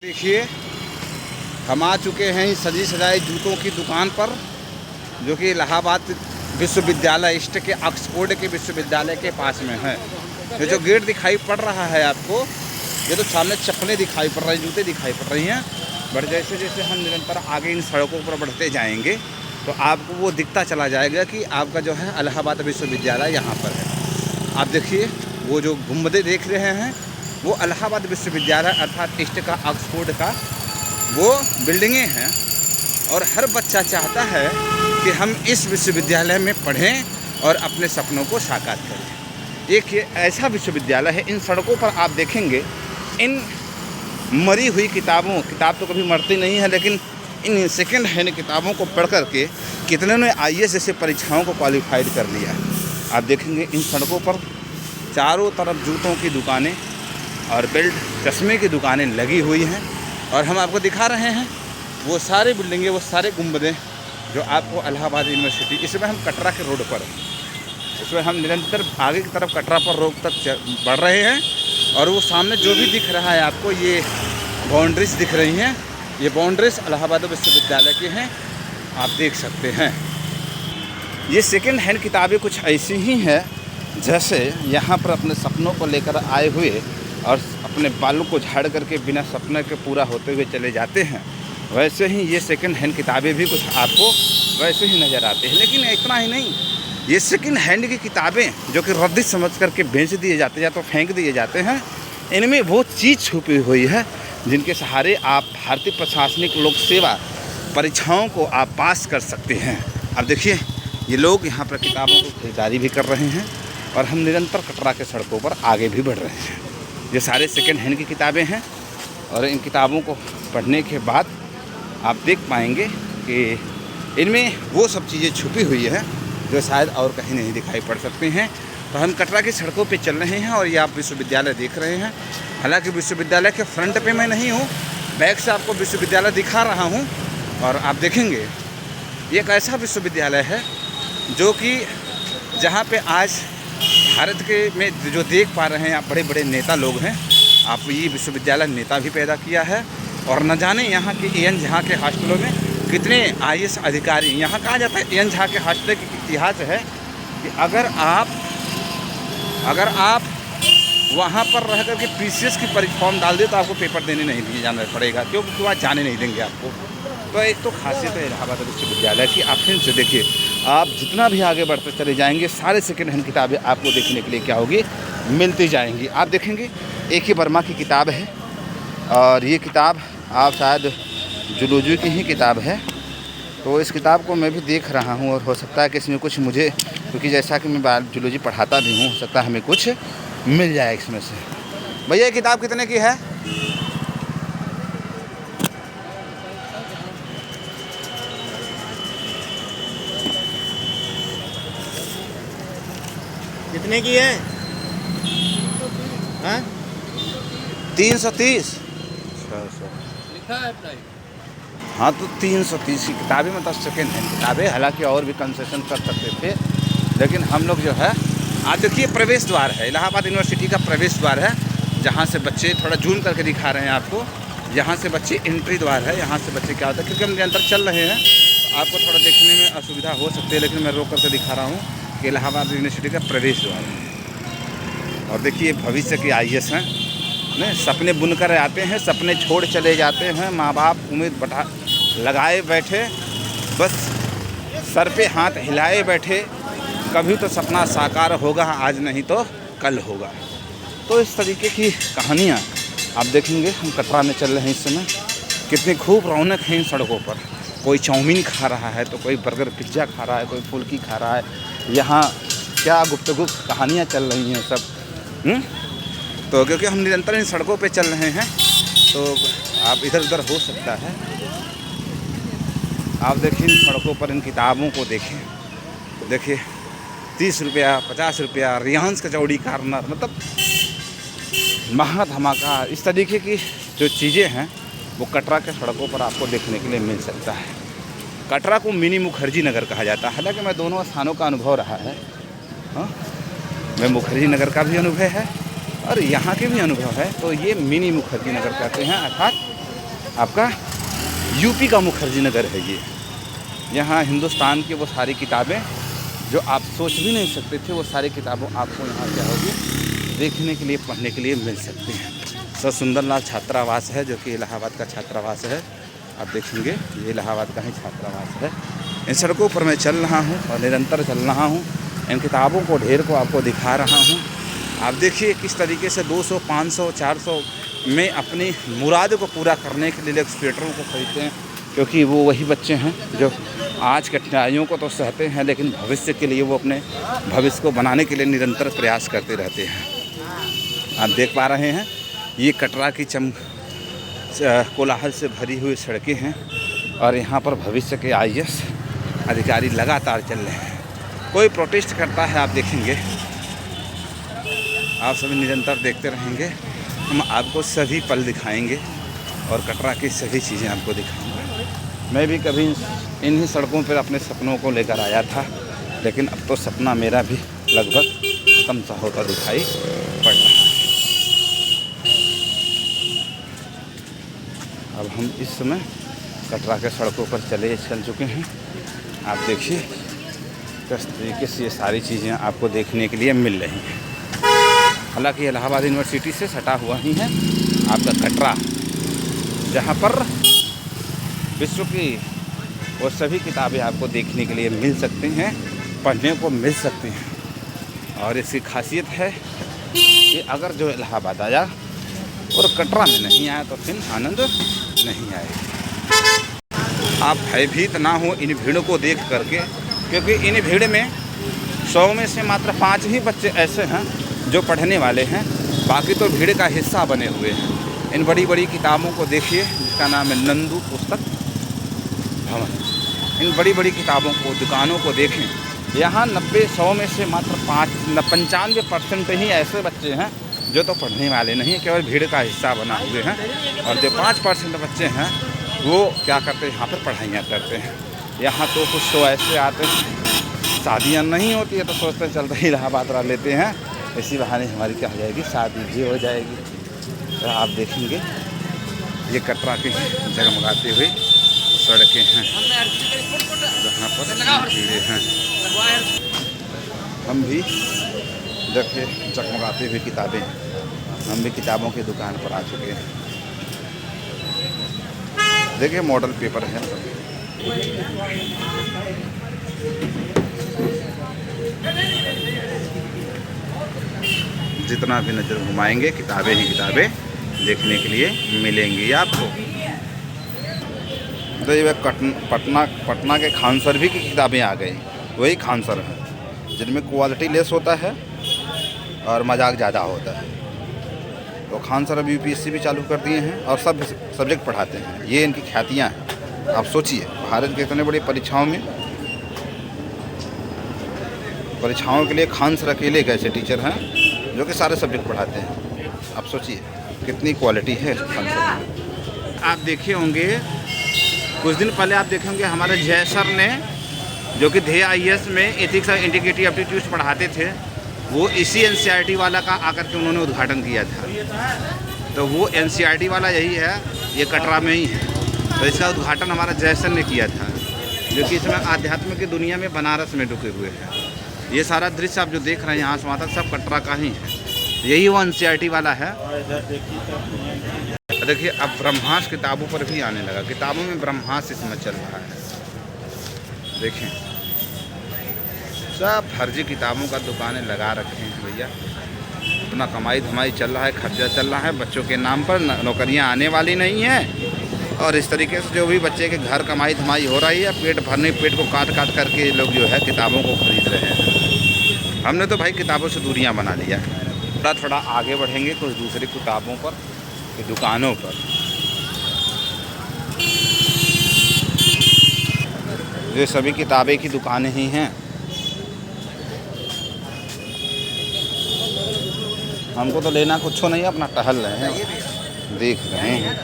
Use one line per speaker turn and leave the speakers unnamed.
देखिए, हम आ चुके हैं इस सजी सजाई जूतों की दुकान पर, जो कि इलाहाबाद विश्वविद्यालय ईस्ट के ऑक्सफोर्ड के विश्वविद्यालय के पास में है। ये जो गेट दिखाई पड़ रहा है आपको, ये तो सामने चप्पलें दिखाई पड़ रही, जूते दिखाई पड़ रही हैं। बट जैसे जैसे हम निरंतर आगे इन सड़कों पर बढ़ते जाएंगे तो आपको वो दिखता चला जाएगा कि आपका जो है इलाहाबाद विश्वविद्यालय यहाँ पर है। आप देखिए, वो जो गुंबदें देख रहे हैं वो इलाहाबाद विश्वविद्यालय अर्थात ईस्ट का ऑक्सफोर्ड का वो बिल्डिंगें हैं। और हर बच्चा चाहता है कि हम इस विश्वविद्यालय में पढ़ें और अपने सपनों को साकार करें। एक ये ऐसा विश्वविद्यालय है, इन सड़कों पर आप देखेंगे इन मरी हुई किताब तो कभी मरती नहीं है, लेकिन इन सेकंड हैंड किताबों को पढ़ कर के कितने ने IAS जैसे परीक्षाओं को क्वालिफाइड कर लिया है। आप देखेंगे इन सड़कों पर चारों तरफ जूतों की दुकानें और बेल्ट चश्मे की दुकानें लगी हुई हैं। और हम आपको दिखा रहे हैं वो सारी बिल्डिंगें, वो सारे गुंबदें जो आपको इलाहाबाद यूनिवर्सिटी, इसमें हम कटरा के रोड पर, इसमें हम निरंतर आगे की तरफ कटरा पर रोड तक बढ़ रहे हैं। और वो सामने जो भी दिख रहा है आपको, ये बाउंड्रीज दिख रही हैं, ये बाउंड्रीज इलाहाबाद विश्वविद्यालय की हैं, आप देख सकते हैं। ये सेकेंड हैंड किताबें कुछ ऐसी ही हैं जैसे यहाँ पर अपने सपनों को लेकर आए हुए और अपने बालों को झाड़ करके बिना सपने के पूरा होते हुए चले जाते हैं, वैसे ही ये सेकंड हैंड किताबें भी कुछ आपको वैसे ही नज़र आते हैं। लेकिन इतना ही नहीं, ये सेकंड हैंड की किताबें जो कि रद्दी समझ करके बेच दिए जाते या तो फेंक दिए जाते हैं, इनमें वो चीज़ छुपी हुई है जिनके सहारे आप भारतीय प्रशासनिक लोक सेवा परीक्षाओं को आप पास कर सकते हैं। अब देखिए, ये लोग यहाँ पर किताबों को खरीदारी भी कर रहे हैं और हम निरंतर कटरा के सड़कों पर आगे भी बढ़ रहे हैं। ये सारे सेकंड हैंड की किताबें हैं और इन किताबों को पढ़ने के बाद आप देख पाएंगे कि इनमें वो सब चीज़ें छुपी हुई है जो शायद और कहीं नहीं दिखाई पड़ सकती हैं। तो हम कटरा की सड़कों पे चल रहे हैं और ये आप विश्वविद्यालय देख रहे हैं। हालांकि विश्वविद्यालय के फ्रंट पे मैं नहीं हूँ, बैक से आपको विश्वविद्यालय दिखा रहा हूँ। और आप देखेंगे ये एक ऐसा विश्वविद्यालय है जो कि जहाँ पे आज भारत के में जो देख पा रहे हैं आप, बड़े बड़े नेता लोग हैं। आप ये विश्वविद्यालय नेता भी पैदा किया है। और न जाने यहाँ के AN झा के हॉस्टलों में कितने IAS अधिकारी, यहाँ कहा जाता है AN झा के हॉस्टल की इतिहास है कि अगर आप वहाँ पर रह कर के PCS की फॉर्म डाल दे तो आपको पेपर देने नहीं दिए जाना पड़ेगा, क्योंकि वहाँ जाने नहीं देंगे आपको। तो एक तो खासियत है इलाहाबाद विश्वविद्यालय की। आप फिर से देखिए, आप जितना भी आगे बढ़ते चले जाएंगे सारे सेकंड हैंड किताबें आपको देखने के लिए क्या होगी, मिलती जाएंगी। आप देखेंगे AK वर्मा की किताब है और ये किताब आप शायद जूलॉजी की ही किताब है। तो इस किताब को मैं भी देख रहा हूँ और हो सकता है कि इसमें कुछ मुझे, क्योंकि जैसा कि मैं जूलॉजी पढ़ाता भी हूँ, हो सकता है हमें कुछ मिल जाए इसमें से। भैया ये किताब कितने की है?
कितने की है?
330
लिखा है प्राइस।
हाँ, तो 330 की किताबें, मतलब सेकेंड हैंड किताबें। हालांकि और भी कंसेशन कर सकते थे, लेकिन हम लोग जो है, आप देखिए प्रवेश द्वार है, इलाहाबाद यूनिवर्सिटी का प्रवेश द्वार है, जहाँ से बच्चे, थोड़ा जूम करके दिखा रहे हैं आपको, यहाँ से बच्चे एंट्री द्वार है। यहाँ से बच्चे क्या होता है, क्योंकि हम निरंतर चल रहे हैं तो आपको थोड़ा देखने में असुविधा हो सकती है, लेकिन मैं रोक करके दिखा रहा हूँ कि इलाहाबाद यूनिवर्सिटी का प्रवेश द्वार है। और देखिए, भविष्य के IAS हैं, ने सपने बुनकर आते हैं, सपने छोड़ चले जाते हैं। माँ बाप उम्मीद लगाए बैठे, बस सर पे हाथ हिलाए बैठे, कभी तो सपना साकार होगा, आज नहीं तो कल होगा। तो इस तरीके की कहानियाँ आप देखेंगे। हम कटरा में चल रहे हैं इस समय, कितनी खूब रौनक है इन सड़कों पर। कोई चाउमीन खा रहा है, तो कोई बर्गर पिज्ज़ा खा रहा है, कोई फुल्की खा रहा है। यहाँ क्या गुफ्तगू कहानियाँ चल रही हैं सब। तो क्योंकि हम निरंतर इन सड़कों पे चल रहे हैं तो आप इधर उधर हो सकता है। आप देखिए इन सड़कों पर इन किताबों को देखें, देखिए 30 रुपया, 50 रुपया, रियांस कचौड़ी कार्नर, मतलब महा धमाका। इस तरीके की जो चीज़ें हैं वो कटरा के सड़कों पर आपको देखने के लिए मिल सकता है। कटरा को मिनी मुखर्जी नगर कहा जाता है। हालांकि मैं दोनों स्थानों का अनुभव रहा है। हाँ, मैं मुखर्जी नगर का भी अनुभव है और यहाँ के भी अनुभव है। तो ये मिनी मुखर्जी नगर कहते हैं, अर्थात आपका यूपी का मुखर्जी नगर है ये। यहाँ हिंदुस्तान की वो सारी किताबें जो आप सोच भी नहीं सकते थे, वो सारी किताबों आपको यहाँ क्या होगी देखने के लिए, पढ़ने के लिए मिल सकती हैं। सर सुंदरलाल छात्रावास है, जो कि इलाहाबाद का छात्रावास है। आप देखेंगे ये इलाहाबाद का ही छात्रावास है। इन सड़कों पर मैं चल रहा हूँ और निरंतर चल रहा हूँ, इन किताबों को ढेर को आपको दिखा रहा हूँ। आप देखिए किस तरीके से 200, 500, 400 में अपनी मुराद को पूरा करने के लिए लोग स्वेटरों को खरीदते हैं, क्योंकि वो वही बच्चे हैं जो आज कठिनाइयों को तो सहते हैं, लेकिन भविष्य के लिए वो अपने भविष्य को बनाने के लिए निरंतर प्रयास करते रहते हैं। आप देख पा रहे हैं ये कटरा की कोलाहल से भरी हुई सड़कें हैं और यहाँ पर भविष्य के IAS अधिकारी लगातार चल रहे हैं। कोई प्रोटेस्ट करता है आप देखेंगे, आप सभी निरंतर देखते रहेंगे। हम आपको सभी पल दिखाएंगे और कटरा की सभी चीज़ें आपको दिखाएंगे। मैं भी कभी इन्हीं सड़कों पर अपने सपनों को लेकर आया था, लेकिन अब तो सपना मेरा भी लगभग खत्म सा होता दिखाई पड़ रहा है। अब हम इस समय कटरा के सड़कों पर चल चुके हैं। आप देखिए किस तरीके से ये सारी चीज़ें आपको देखने के लिए मिल रही हैं। हालांकि इलाहाबाद यूनिवर्सिटी से सटा हुआ ही है आपका कटरा, जहाँ पर विश्व की वो सभी किताबें आपको देखने के लिए मिल सकती हैं, पढ़ने को मिल सकती हैं। और इसकी खासियत है कि अगर जो इलाहाबाद आया और कटरा में नहीं आया तो फिर आनंद नहीं आएगा। आप भयभीत ना हो इन भीड़ को देख करके, क्योंकि इन भीड़ में 100 में से मात्र 5 ही बच्चे ऐसे हैं जो पढ़ने वाले हैं, बाकी तो भीड़ का हिस्सा बने हुए हैं। इन बड़ी बड़ी किताबों को देखिए, जिसका नाम है नंदू पुस्तक भवन। इन बड़ी बड़ी किताबों को, दुकानों को देखें, यहाँ 90-100 में से मात्र 95% ही ऐसे बच्चे हैं जो तो पढ़ने वाले नहीं, केवल भीड़ का हिस्सा बना हुए हैं। और जो 5% बच्चे हैं वो क्या करते हैं, यहाँ पर पढ़ाइयाँ करते हैं। यहाँ तो कुछ तो ऐसे आते हैं, शादियाँ नहीं होती है तो सोचते हैं चलते ही इलाहाबाद रह लेते हैं, इसी बहाने हमारी क्या हो जाएगी, शादी भी हो जाएगी। तो आप देखेंगे ये कटरा की जगमगाती हुई सड़कें हैं, जहाँ पर भीड़ें हैं। हम भी देखिए जगमगाती हुई किताबें, हम भी किताबों की दुकान पर आ चुके हैं। देखिए मॉडल पेपर है, जितना भी नज़र घुमाएंगे किताबें ही किताबें देखने के लिए मिलेंगी आपको। तो ये पटना के खान सर भी की किताबें आ गई, वही खान सर हैं जिनमें क्वालिटी लेस होता है और मजाक ज़्यादा होता है। तो खान सर अब UPSC भी चालू कर दिए हैं और सब सब्जेक्ट पढ़ाते हैं। ये इनकी ख्यातियाँ हैं। आप सोचिए भारत के इतने बड़ी परीक्षाओं के लिए खान सर अकेले एक ऐसे टीचर हैं जो कि सारे सब्जेक्ट पढ़ाते हैं। आप सोचिए कितनी क्वालिटी है खान सर में। आप देखे होंगे कुछ दिन पहले, आप देखे होंगे हमारे जय सर ने, जो कि ध्येय IAS में एथिक्स और इंटीग्रिटी एप्टीट्यूड्स पढ़ाते थे, वो इसी NCERT वाला का आकर के उन्होंने उद्घाटन किया था। तो वो NCERT वाला यही है, ये कटरा में ही है। तो इसका उद्घाटन हमारा जय सर ने किया था, जो कि इसमें आध्यात्म की दुनिया में बनारस में डूबे हुए हैं। ये सारा दृश्य आप जो देख रहे हैं यहाँ से वहाँ तक सब कटरा का ही है, यही वो NCERT वाला है। देखिए अब ब्रह्मास किताबों पर भी आने लगा, किताबों में ब्रह्मास इसमें चल रहा है। देखें सब फर्जी किताबों का दुकानें लगा रखे हैं भैया, अपना कमाई धमाई चल रहा है, खर्चा चल रहा है बच्चों के नाम पर, नौकरियां आने वाली नहीं हैं। और इस तरीके से जो भी बच्चे के घर कमाई धमाई हो रही है, पेट को काट करके लोग जो है किताबों को खरीद रहे हैं। हमने तो भाई किताबों से दूरियां बना लिया है। थोड़ा आगे बढ़ेंगे कुछ दूसरी किताबों पर, दुकानों पर। ये सभी किताबें की दुकानें ही हैं। हमको तो लेना कुछ नहीं है, अपना टहल रहे हैं, देख रहे हैं।